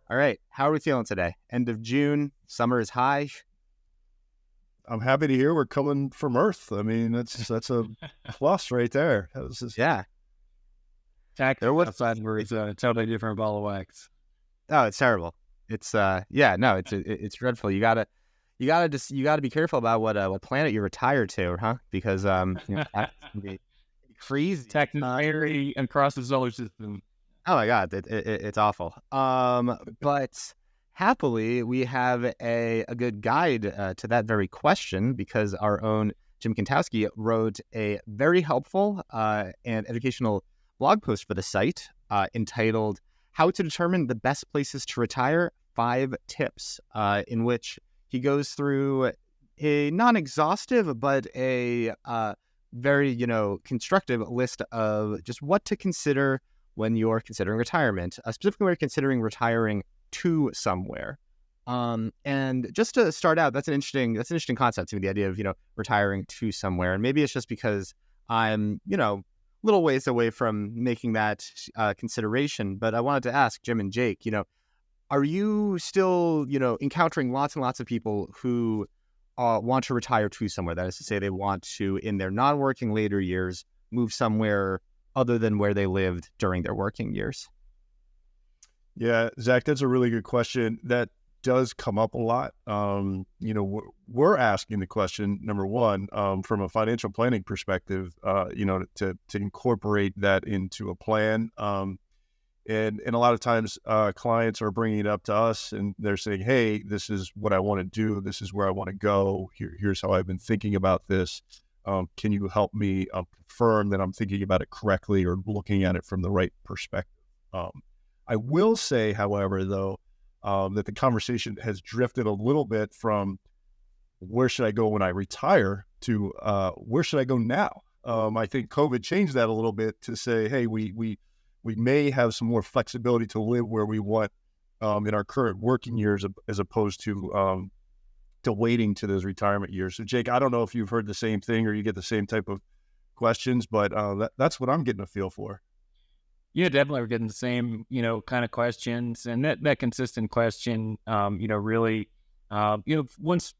All right. How are we feeling today? End of June. Summer is high. I'm happy to hear we're coming from Earth. I mean, that's a plus right there. That was just, Yeah. There Taxes was. outside where it's a totally different ball of wax. Oh, it's terrible. It's yeah. No, it's dreadful. You gotta be careful about what planet you retire to, huh? Because that can be crazy. Taxes vary across the solar system. Oh my God, it's awful. But happily, we have a good guide to that very question because our own Jim Kantowski wrote a very helpful and educational blog post for the site entitled "How to Determine the Best Places to Retire: 5 Tips," in which he goes through a non-exhaustive but a very constructive list of just what to consider when you're considering retirement, specifically when you're considering retiring to somewhere. And just to start out, that's an interesting concept to me, the idea of, retiring to somewhere. And maybe it's just because I'm, little ways away from making that consideration. But I wanted to ask Jim and Jake, are you still, encountering lots and lots of people who want to retire to somewhere? That is to say, they want to, in their non-working later years, move somewhere other than where they lived during their working years? yeah, Zach, that's a really good question. That does come up a lot. We're asking the question, number one, from a financial planning perspective, to incorporate that into a plan. And a lot of times clients are bringing it up to us and they're saying, hey, this is what I want to do. This is where I want to go. Here's how I've been thinking about this. Can you help me confirm that I'm thinking about it correctly or looking at it from the right perspective? I will say, however, though, that the conversation has drifted a little bit from where should I go when I retire to where should I go now? I think COVID changed that a little bit to say, hey, we may have some more flexibility to live where we want in our current working years as opposed to waiting to those retirement years. So Jake, I don't know if you've heard the same thing or you get the same type of questions, but that's what I'm getting a feel for. Yeah, definitely. We're getting the same, kind of questions, and that consistent question, really, once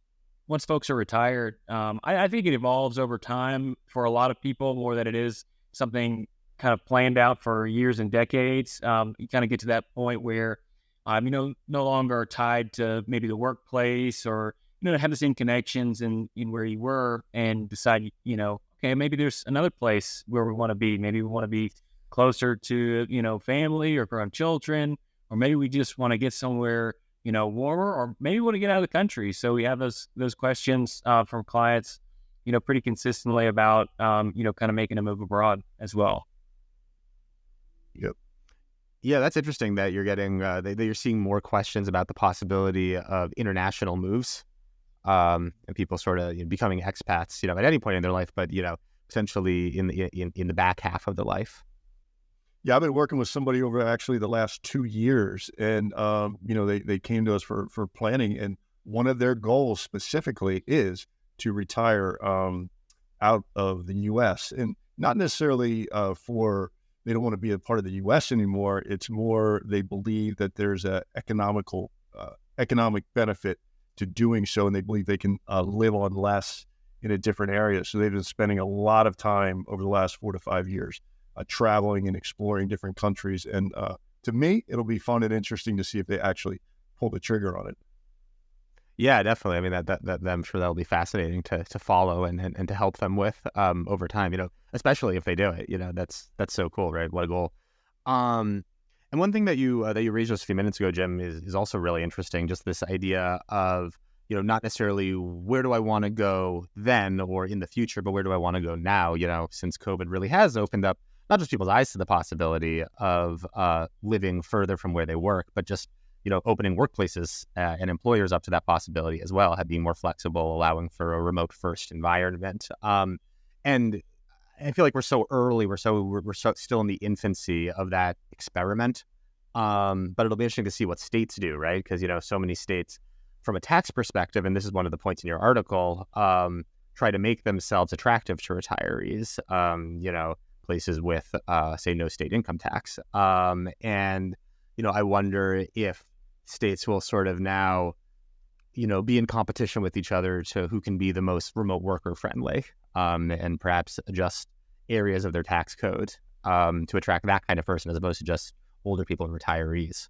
folks are retired, I think it evolves over time for a lot of people more than it is something kind of planned out for years and decades. You kind of get to that point where, no longer are tied to maybe the workplace or, have the same connections in where you were and decide, okay, maybe there's another place where we want to be. Maybe we want to be closer to, family or grown children, or maybe we just want to get somewhere, warmer, or maybe we want to get out of the country. So we have those questions from clients, pretty consistently about, kind of making a move abroad as well. Yep. Yeah, that's interesting that you're getting that you're seeing more questions about the possibility of international moves, and people sort of becoming expats, at any point in their life, but essentially in the back half of the life. Yeah, I've been working with somebody over actually the last 2 years, and they came to us for planning, and one of their goals specifically is to retire out of the U.S. and not necessarily for they don't want to be a part of the U.S. anymore. It's more they believe that there's a economic benefit to doing so, and they believe they can live on less in a different area. So they've been spending a lot of time over the last 4 to 5 years traveling and exploring different countries. And to me, it'll be fun and interesting to see if they actually pull the trigger on it. Yeah, definitely. I mean, that I'm sure that'll be fascinating to follow and to help them with over time. Especially if they do it. That's so cool, right? What a goal. And one thing that you raised just a few minutes ago, Jim, is also really interesting. Just this idea of not necessarily where do I want to go then or in the future, but where do I want to go now? Since COVID really has opened up not just people's eyes to the possibility of living further from where they work, but just opening workplaces and employers up to that possibility as well, being more flexible, allowing for a remote first environment. And I feel like we're so early, we're so still in the infancy of that experiment. But it'll be interesting to see what states do, right? Because so many states, from a tax perspective, and this is one of the points in your article, try to make themselves attractive to retirees. Places with, say, no state income tax. And I wonder if states will sort of now, be in competition with each other to who can be the most remote worker friendly, and perhaps adjust areas of their tax code to attract that kind of person as opposed to just older people and retirees.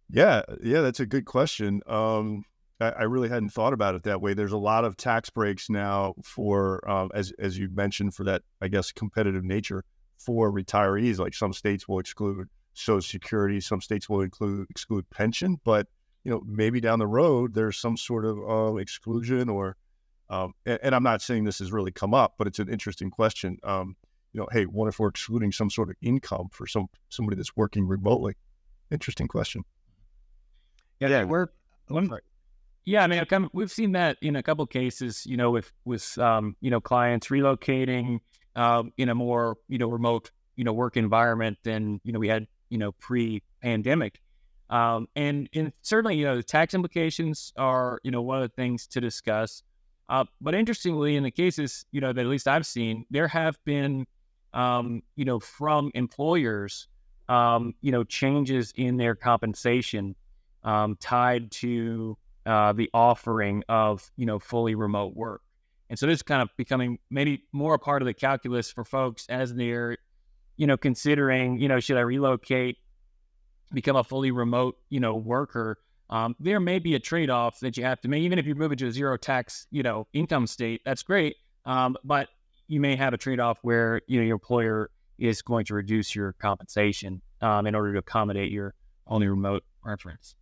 Yeah, that's a good question. I really hadn't thought about it that way. There's a lot of tax breaks now for, as you mentioned, for that, I guess, competitive nature for retirees. Like some states will exclude Social Security, some states will exclude pension, but maybe down the road there's some sort of exclusion or, and I'm not saying this has really come up, but it's an interesting question. Hey, what if we're excluding some sort of income for somebody that's working remotely? Interesting question. Yeah, Yeah, I mean, we've seen that in a couple cases, with clients relocating in a more remote work environment than we had pre-pandemic, and certainly the tax implications are one of the things to discuss. But interestingly, in the cases that at least I've seen, there have been from employers changes in their compensation tied to the offering of fully remote work. And so this is kind of becoming maybe more a part of the calculus for folks as they're considering should I relocate, become a fully remote worker. There may be a trade-off that you have to make. Even if you're moving to a zero tax income state, that's great, but you may have a trade-off where your employer is going to reduce your compensation in order to accommodate your only remote preference.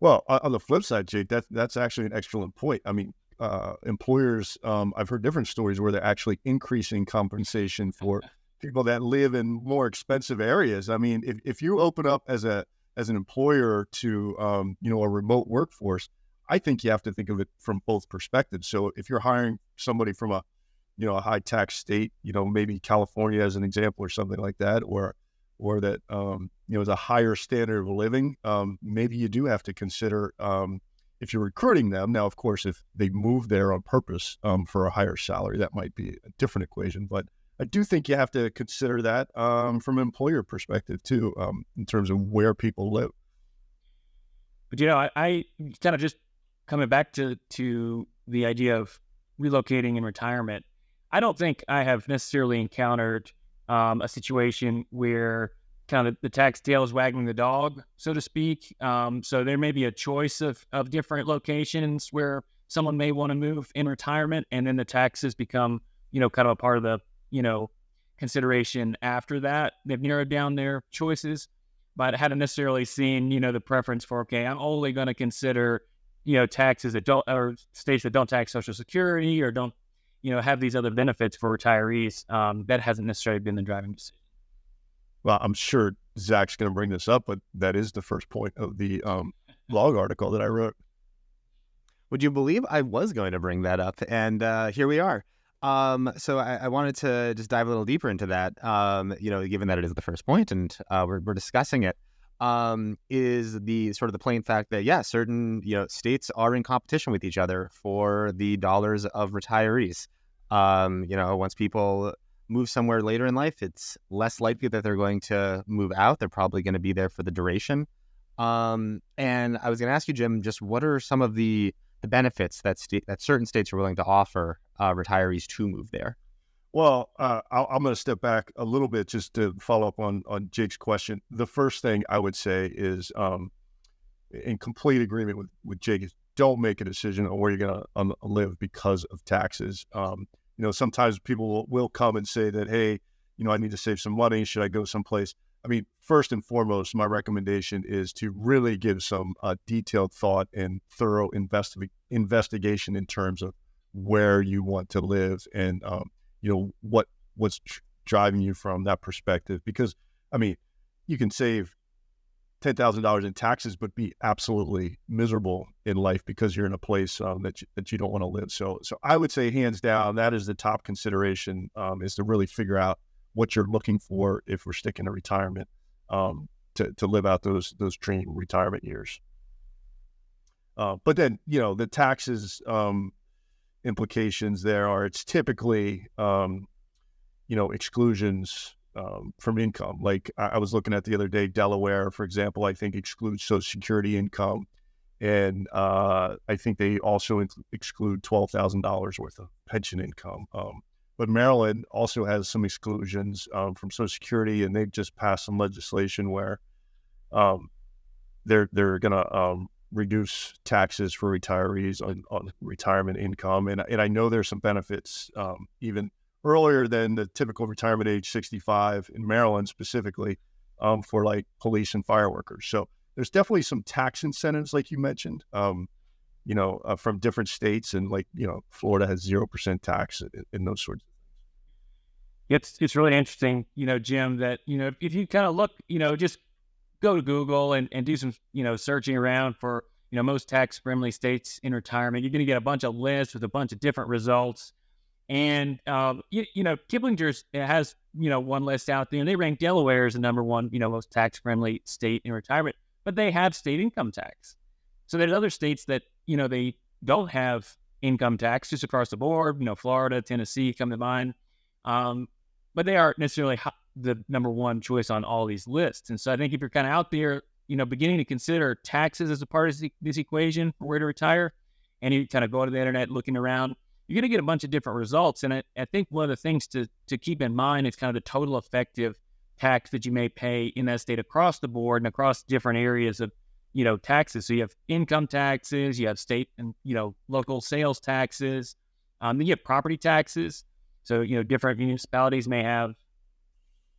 Well, on the flip side, Jake, that's actually an excellent point. I mean, employers, I've heard different stories where they're actually increasing compensation for people that live in more expensive areas. I mean, if you open up as an employer to a remote workforce, I think you have to think of it from both perspectives. So if you're hiring somebody from a high tax state, maybe California as an example or something like that, or that is a higher standard of living, maybe you do have to consider if you're recruiting them. Now, of course, if they move there on purpose for a higher salary, that might be a different equation. But I do think you have to consider that from an employer perspective too, in terms of where people live. But I kind of just coming back to the idea of relocating in retirement. I don't think I have necessarily encountered a situation where kind of the tax tail is wagging the dog, so to speak. So there may be a choice of different locations where someone may want to move in retirement, and then the taxes become, kind of a part of the, consideration after that. They've narrowed down their choices, but I hadn't necessarily seen, the preference for, okay, I'm only going to consider, taxes that don't, or states that don't tax Social Security or don't, have these other benefits for retirees. That hasn't necessarily been the driving decision. Well, I'm sure Zach's going to bring this up, but that is the first point of the blog article that I wrote. Would you believe I was going to bring that up? And here we are. So I wanted to just dive a little deeper into that, given that it is the first point and we're discussing it, is the sort of the plain fact that, certain, states are in competition with each other for the dollars of retirees. Once people move somewhere later in life, it's less likely that they're going to move out. They're probably going to be there for the duration. And I was going to ask you, Jim, just what are some of the benefits that certain states are willing to offer retirees to move there? Well, I'm going to step back a little bit just to follow up on Jake's question. The first thing I would say is, in complete agreement with Jake, is don't make a decision on where you're going to live because of taxes. Sometimes people will come and say that, hey, I need to save some money. Should I go someplace? I mean, first and foremost, my recommendation is to really give some detailed thought and thorough investigation in terms of where you want to live and, what's driving you from that perspective. Because, I mean, you can save $10,000 in taxes, but be absolutely miserable in life because you're in a place that you don't want to live. So I would say hands down, that is the top consideration, is to really figure out what you're looking for if we're sticking to retirement, to live out those dream retirement years. But then, the taxes implications there are, it's typically, exclusions from income. Like I was looking at the other day, Delaware, for example, I think excludes Social Security income. And I think they also exclude $12,000 worth of pension income. But Maryland also has some exclusions from Social Security, and they've just passed some legislation where um, they're going to reduce taxes for retirees on retirement income. And I know there's some benefits even earlier than the typical retirement age, 65 in Maryland specifically, for like police and fire workers. So there's definitely some tax incentives, like you mentioned, from different states. And like, Florida has 0% tax in those sorts of things. It's really interesting, Jim, that, if you kind of look, just go to Google and do some, searching around for, most tax-friendly states in retirement, you're going to get a bunch of lists with a bunch of different results. And, Kiplinger's has, one list out there, and they rank Delaware as the number one, most tax-friendly state in retirement, but they have state income tax. So there's other states that, they don't have income tax just across the board, Florida, Tennessee come to mind. But they aren't necessarily the number one choice on all these lists. And so I think if you're kind of out there, beginning to consider taxes as a part of this equation for where to retire, and you kind of go to the internet looking around, you're going to get a bunch of different results. And I think one of the things to keep in mind is kind of the total effective tax that you may pay in that state across the board and across different areas of, taxes. So you have income taxes, you have state and, local sales taxes, then you have property taxes. So, different municipalities may have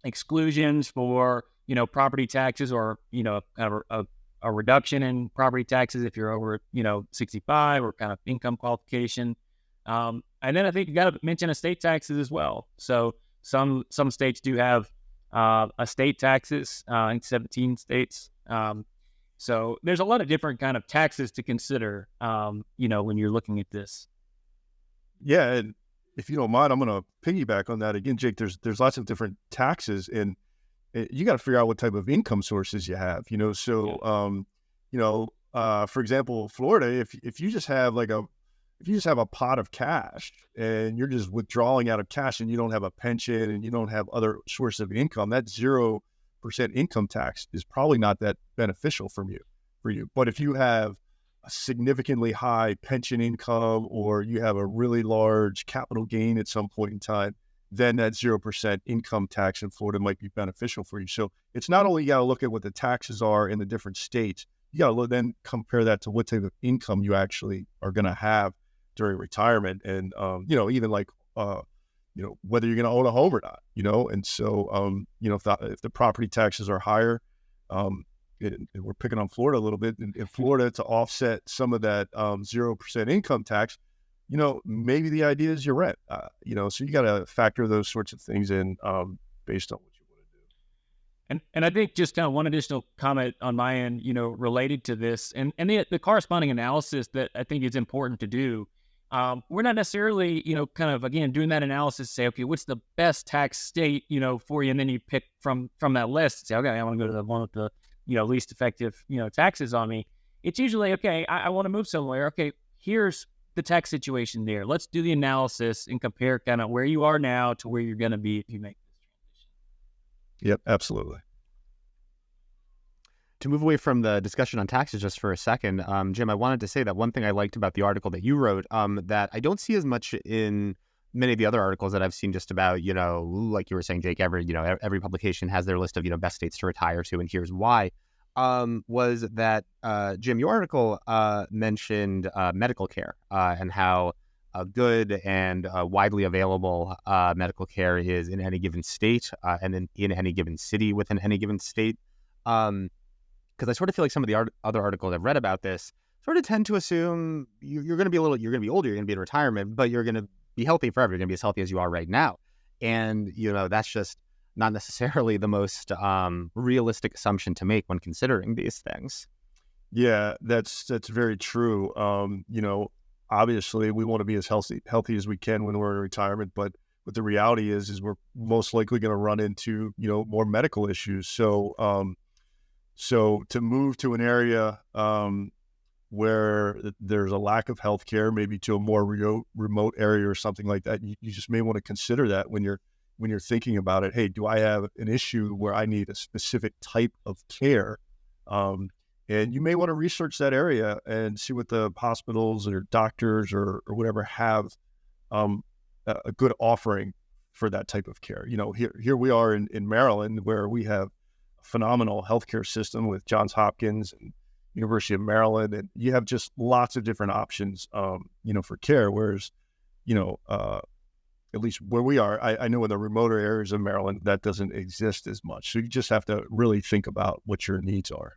exclusions for, property taxes, or, kind of a reduction in property taxes if you're over, 65, or kind of income qualification. And then I think you got to mention estate taxes as well. So some states do have estate taxes in 17 states. So there's a lot of different kind of taxes to consider, when you're looking at this. Yeah, and if you don't mind, I'm going to piggyback on that again, Jake. There's lots of different taxes, and you got to figure out what type of income sources you have. So for example, Florida, if you just have a pot of cash and you're just withdrawing out of cash, and you don't have a pension and you don't have other source of income, that 0% income tax is probably not that beneficial for you. But if you have a significantly high pension income, or you have a really large capital gain at some point in time, then that 0% income tax in Florida might be beneficial for you. So it's not only you got to look at what the taxes are in the different states, you got to then compare that to what type of income you actually are going to have during retirement. And, even like, whether you're going to own a home or not, and so, if the property taxes are higher, and we're picking on Florida a little bit, in Florida, to offset some of that 0% income tax, maybe the idea is you rent, so you got to factor those sorts of things in based on what you want to do. And I think just kind of one additional comment on my end, related to this, and the corresponding analysis that I think is important to do. We're not necessarily, kind of, again, doing that analysis to say, okay, what's the best tax state, for you? And then you pick from that list and say, okay, I want to go to the one with the, least effective, taxes on me. It's usually, okay, I want to move somewhere. Okay, here's the tax situation there. Let's do the analysis and compare kind of where you are now to where you're going to be if you make this transition. Yep, absolutely. To move away from the discussion on taxes just for a second, Jim, I wanted to say that one thing I liked about the article that you wrote, that I don't see as much in many of the other articles that I've seen, just about, like you were saying, Jake, every publication has their list of, best states to retire to, and here's why, was that, Jim, your article mentioned medical care and how good and widely available medical care is in any given state, and in any given city within any given state. Because I sort of feel like some of the other articles I've read about this sort of tend to assume you're going to be older, you're going to be in retirement, but you're going to be healthy forever. You're going to be as healthy as you are right now. And, that's just not necessarily the most realistic assumption to make when considering these things. Yeah, that's very true. Obviously we want to be as healthy as we can when we're in retirement, but the reality is we're most likely going to run into, more medical issues. So to move to an area where there's a lack of healthcare, maybe to a more remote area or something like that, you just may want to consider that when you're when you're thinking about it, hey, do I have an issue where I need a specific type of care? And you may want to research that area and see what the hospitals or doctors or whatever have a good offering for that type of care. Here we are in Maryland, where we have a phenomenal healthcare system with Johns Hopkins and University of Maryland, and you have just lots of different options, for care. Whereas, at least where we are, I know in the remoter areas of Maryland, that doesn't exist as much. So you just have to really think about what your needs are.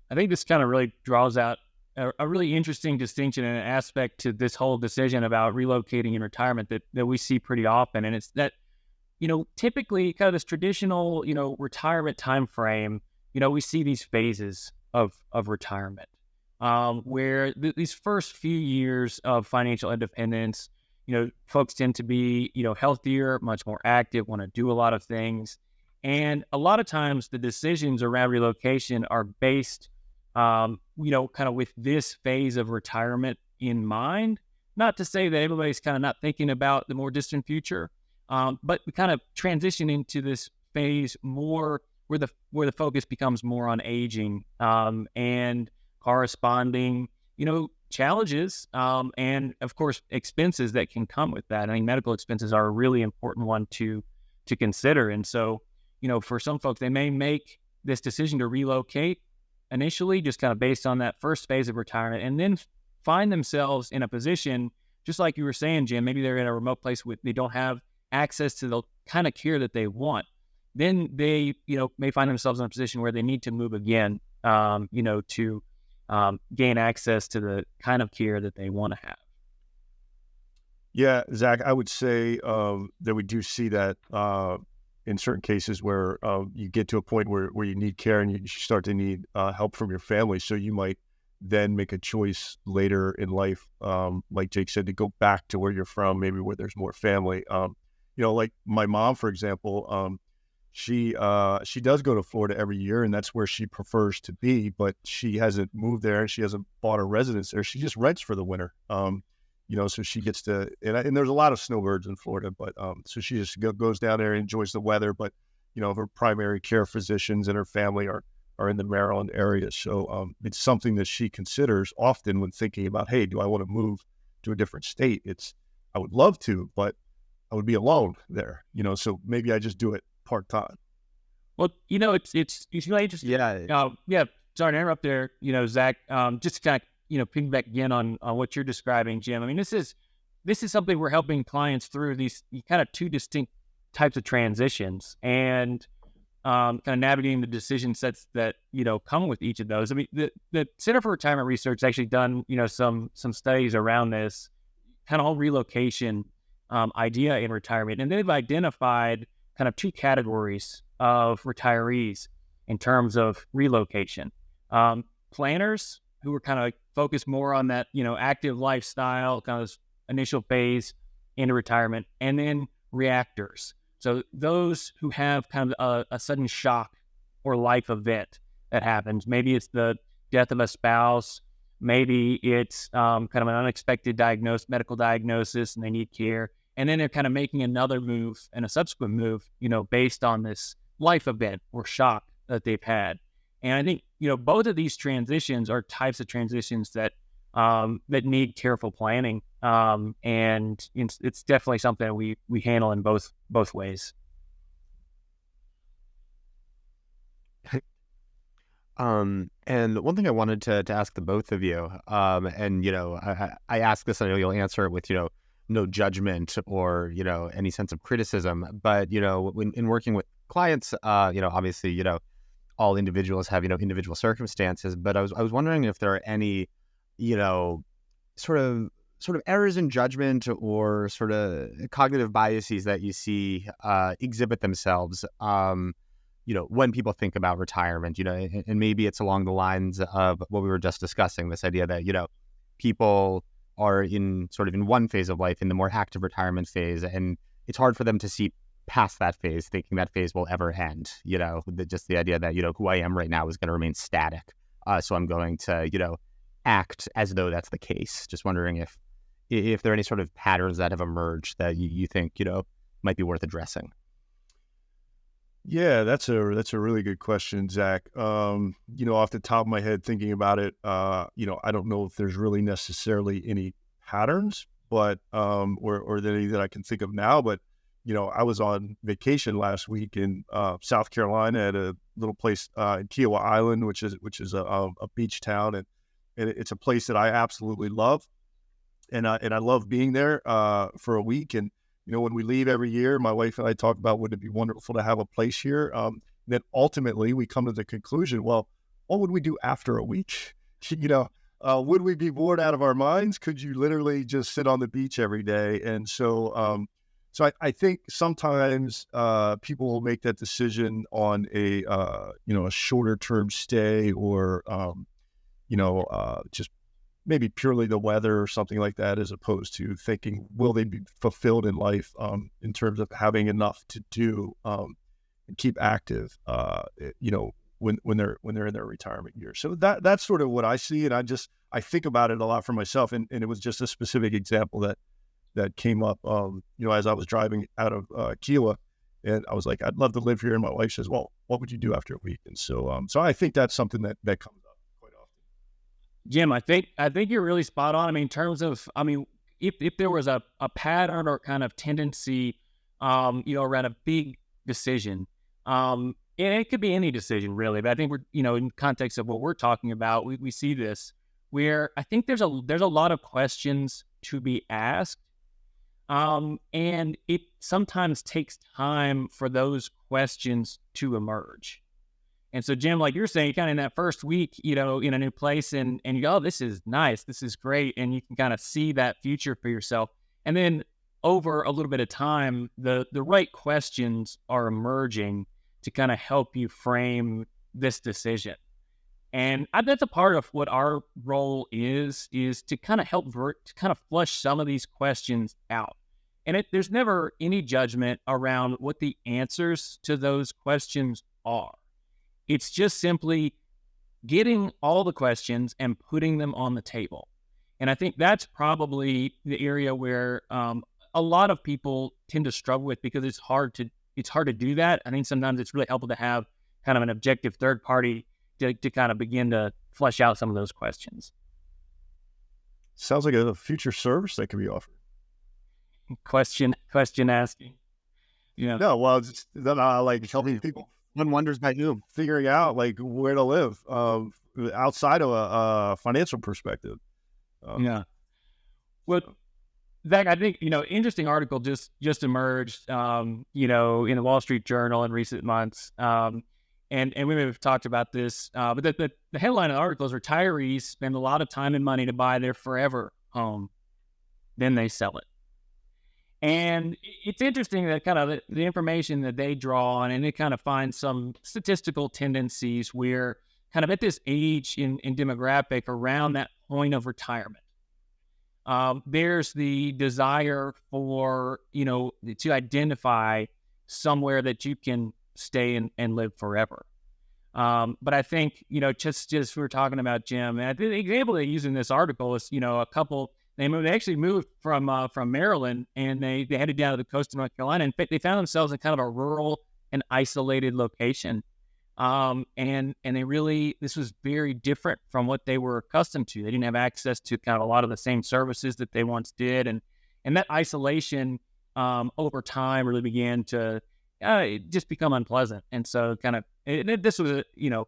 I think this kind of really draws out a really interesting distinction and an aspect to this whole decision about relocating in retirement that we see pretty often. And it's that, typically kind of this traditional, retirement time frame, we see these phases of retirement, where these first few years of financial independence, folks tend to be, healthier, much more active, want to do a lot of things. And a lot of times the decisions around relocation are based, kind of with this phase of retirement in mind. Not to say that everybody's kind of not thinking about the more distant future, but we kind of transition into this phase more where the focus becomes more on aging, and corresponding, challenges, and of course expenses that can come with that. I mean, medical expenses are a really important one to consider. And so, for some folks, they may make this decision to relocate initially just kind of based on that first phase of retirement, and then find themselves in a position, just like you were saying, Jim, maybe they're in a remote place where they don't have access to the kind of care that they want. Then they, may find themselves in a position where they need to move again, to gain access to the kind of care that they want to have. Yeah, Zach, I would say that we do see that in certain cases where you get to a point where you need care and you start to need help from your family. So you might then make a choice later in life, like Jake said, to go back to where you're from, maybe where there's more family. Like my mom, for example, she does go to Florida every year, and that's where she prefers to be, but she hasn't moved there and she hasn't bought a residence there. She just rents for the winter. So she gets to, and there's a lot of snowbirds in Florida, but so she just goes down there and enjoys the weather. But, her primary care physicians and her family are in the Maryland area. So it's something that she considers often when thinking about, hey, do I want to move to a different state? I would love to, but I would be alone there, so maybe I just do it part-time. Well, it's really interesting. Yeah. Sorry to interrupt there, Zach, just to kind of, piggyback again on what you're describing, Jim. I mean, this is something we're helping clients through, these kind of two distinct types of transitions, and kind of navigating the decision sets that, come with each of those. I mean, the Center for Retirement Research has actually done, some studies around this kind of whole relocation idea in retirement. And they've identified kind of two categories of retirees in terms of relocation. Planners, who are kind of focused more on that, active lifestyle, kind of initial phase into retirement, and then reactors. So those who have kind of a sudden shock or life event that happens. Maybe it's the death of a spouse. Maybe it's kind of an unexpected medical diagnosis, and they need care. And then they're kind of making another move and a subsequent move, based on this life event or shock that they've had. And I think, both of these transitions are types of transitions that need careful planning. And it's definitely something that we handle in both ways. And one thing I wanted to ask the both of you, and I ask this, and I know you'll answer it with no judgment or any sense of criticism, but when in working with clients, obviously all individuals have individual circumstances, but I was wondering if there are any sort of errors in judgment or sort of cognitive biases that you see exhibit themselves when people think about retirement, and maybe it's along the lines of what we were just discussing, this idea that people are in one phase of life, in the more active retirement phase, and it's hard for them to see past that phase, thinking that phase will ever end. Just the idea that who I am right now is going to remain static, so I'm going to act as though that's the case. Just wondering if there are any sort of patterns that have emerged that you think might be worth addressing? Yeah, that's a really good question, Zach. Off the top of my head, thinking about it, I don't know if there's really necessarily any patterns, but or any that I can think of now. But I was on vacation last week in South Carolina at a little place in Kiowa Island, which is a beach town, and it's a place that I absolutely love, and I love being there for a week. And when we leave every year, my wife and I talk about, wouldn't it be wonderful to have a place here? Then ultimately we come to the conclusion, well, what would we do after a week? Would we be bored out of our minds? Could you literally just sit on the beach every day? And so I think sometimes people will make that decision on a shorter term stay, or just maybe purely the weather or something like that, as opposed to thinking, will they be fulfilled in life in terms of having enough to do and keep active, when they're in their retirement years. So that's sort of what I see. And I think about it a lot for myself. And it was just a specific example that came up, as I was driving out of Kiowa, and I was like, I'd love to live here. And my wife says, well, what would you do after a week? And so I think that's something that comes up quite often. Jim, I think you're really spot on. I mean, in terms of, if there was a pattern or kind of tendency, around a big decision, and it could be any decision really, but I think we're, in context of what we're talking about, we see this where I think there's a lot of questions to be asked. And it sometimes takes time for those questions to emerge. And so, Jim, like you're saying, kind of in that first week, in a new place, and you go, oh, this is nice, this is great. And you can kind of see that future for yourself. And then over a little bit of time, the right questions are emerging to kind of help you frame this decision. And that's a part of what our role is to kind of help to kind of flush some of these questions out. And there's never any judgment around what the answers to those questions are. It's just simply getting all the questions and putting them on the table. And I think that's probably the area where a lot of people tend to struggle with, because it's hard to do that. I think sometimes it's really helpful to have kind of an objective third party to kind of begin to flesh out some of those questions. Sounds like a future service that could be offered. Question asking. Yeah. No, well, it's like helping people. One wonders by whom. Figuring out like where to live outside of a financial perspective. Yeah. Well, Zach, I think, interesting article just emerged, in the Wall Street Journal in recent months. And we may have talked about this, but the headline of the article is, retirees spend a lot of time and money to buy their forever home, then they sell it. And it's interesting that kind of the information that they draw on, and they kind of find some statistical tendencies where kind of at this age in demographic around that point of retirement, there's the desire for, to identify somewhere that you can stay and live forever. But I think, just we were talking about, Jim, and I think the example they use in this article is, a couple, they actually moved from Maryland, and they headed down to the coast of North Carolina, and they found themselves in kind of a rural and isolated location. And they really, this was very different from what they were accustomed to. They didn't have access to kind of a lot of the same services that they once did. And that isolation, over time really began to just become unpleasant. And so this was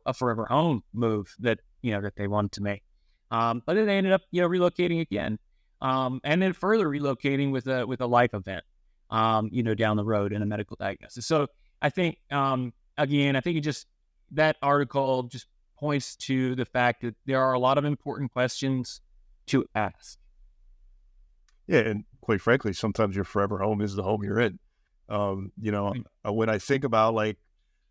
a forever home move that they wanted to make. But then they ended up, relocating again. And then further relocating with a life event, down the road in a medical diagnosis. So I think, again, that article just points to the fact that there are a lot of important questions to ask. Yeah, and quite frankly, sometimes your forever home is the home you're in. When I think about like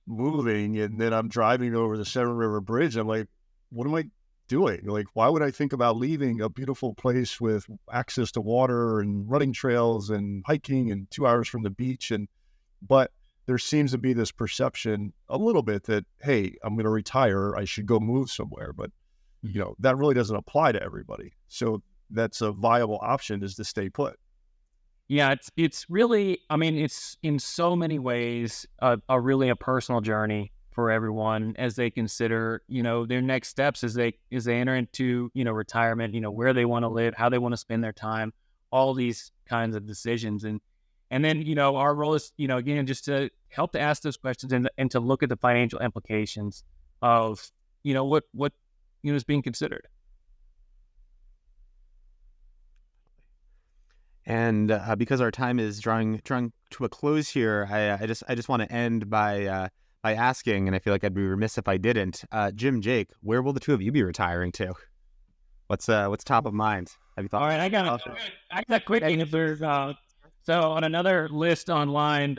moving, and then I'm driving over the Severn River Bridge, I'm like, what am I doing? Like, why would I think about leaving a beautiful place with access to water and running trails and hiking and 2 hours from the beach? But there seems to be this perception a little bit that, hey, I'm going to retire, I should go move somewhere. But, that really doesn't apply to everybody. So that's a viable option, is to stay put. Yeah, it's really, I mean, it's in so many ways a really a personal journey for everyone as they consider, their next steps as they enter into, retirement, where they want to live, how they want to spend their time, all these kinds of decisions. And then, our role is, again, just to help to ask those questions and to look at the financial implications of, what is being considered. And because our time is drawing to a close here, I just want to end by asking, and I feel like I'd be remiss if I didn't. Jim, Jake, where will the two of you be retiring to? What's top of mind? Have you thought? All right, I got a quick answer. So on another list online,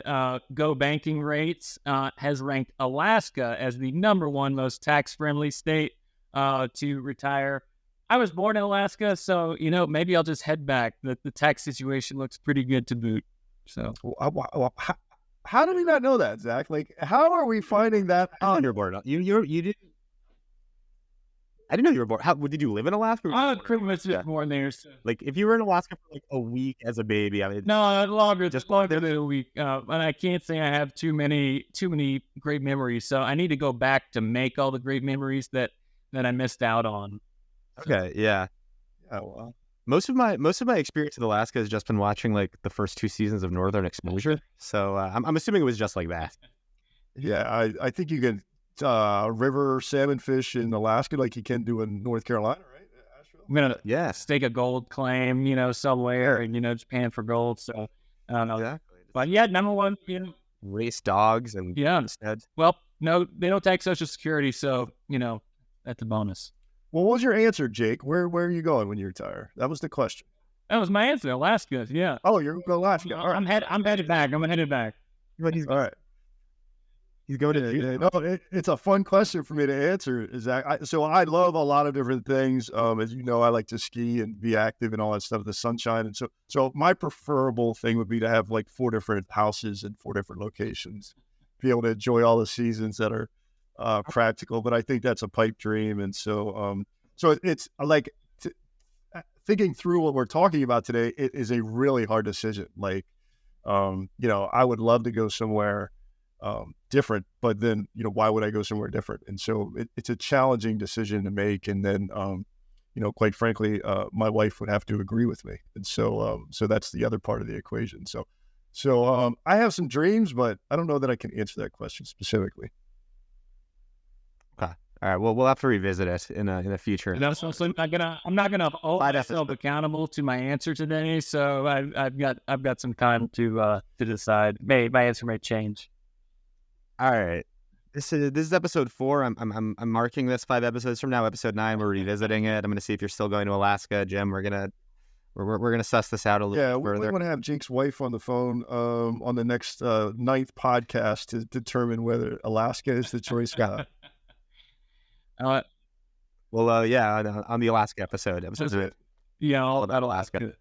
Go Banking Rates has ranked Alaska as the #1 most tax-friendly state to retire. I was born in Alaska, so maybe I'll just head back. The tax situation looks pretty good to boot. So How do we not know that, Zach? Like, how are we finding that out? You're born. You didn't. I didn't know you were born. How did you live in Alaska? I was pretty much born there. So. Like, if you were in Alaska for like a week as a baby, I mean, no, longer than a week. And I can't say I have too many great memories. So I need to go back to make all the great memories that I missed out on. Okay, yeah. Oh, well. Most of my experience in Alaska has just been watching like the first 2 seasons of Northern Exposure. So I'm assuming it was just like that. Yeah, I think you can river salmon fish in Alaska like you can do in North Carolina, right? Asheville? I'm gonna stake a gold claim, somewhere, and Japan for gold. So I don't know. Exactly. But yeah, #1, race dogs and instead. Well, no, they don't tax Social Security, so that's a bonus. Well, what was your answer, Jake? Where are you going when you retire? That was the question. That was my answer. Alaska. Yeah. Oh, you're going to Alaska. All right. I'm headed back. I'm headed back. All right. He's going to. It's a fun question for me to answer, Zach. So I love a lot of different things. As you know, I like to ski and be active and all that stuff, the sunshine. And so my preferable thing would be to have like 4 different houses in 4 different locations, be able to enjoy all the seasons that are practical. But I think that's a pipe dream. And so it's like thinking through what we're talking about today, it is a really hard decision. Like, I would love to go somewhere different, but then, why would I go somewhere different? And so it's a challenging decision to make. And then, quite frankly, my wife would have to agree with me. And so that's the other part of the equation. So I have some dreams, but I don't know that I can answer that question specifically. Okay. All right. Well, we'll have to revisit it in the future. So I'm not gonna hold myself accountable to my answer today. So I've got some time to decide. My answer may change. All right. This is episode 4. I'm marking this 5 episodes from now. Episode 9, we're revisiting it. I'm gonna see if you're still going to Alaska, Jim. We're gonna suss this out a little further. We want to have Jake's wife on the phone on the next 9th podcast to determine whether Alaska is the choice. Well, yeah, on the Alaska episode. Yeah, all about Alaska.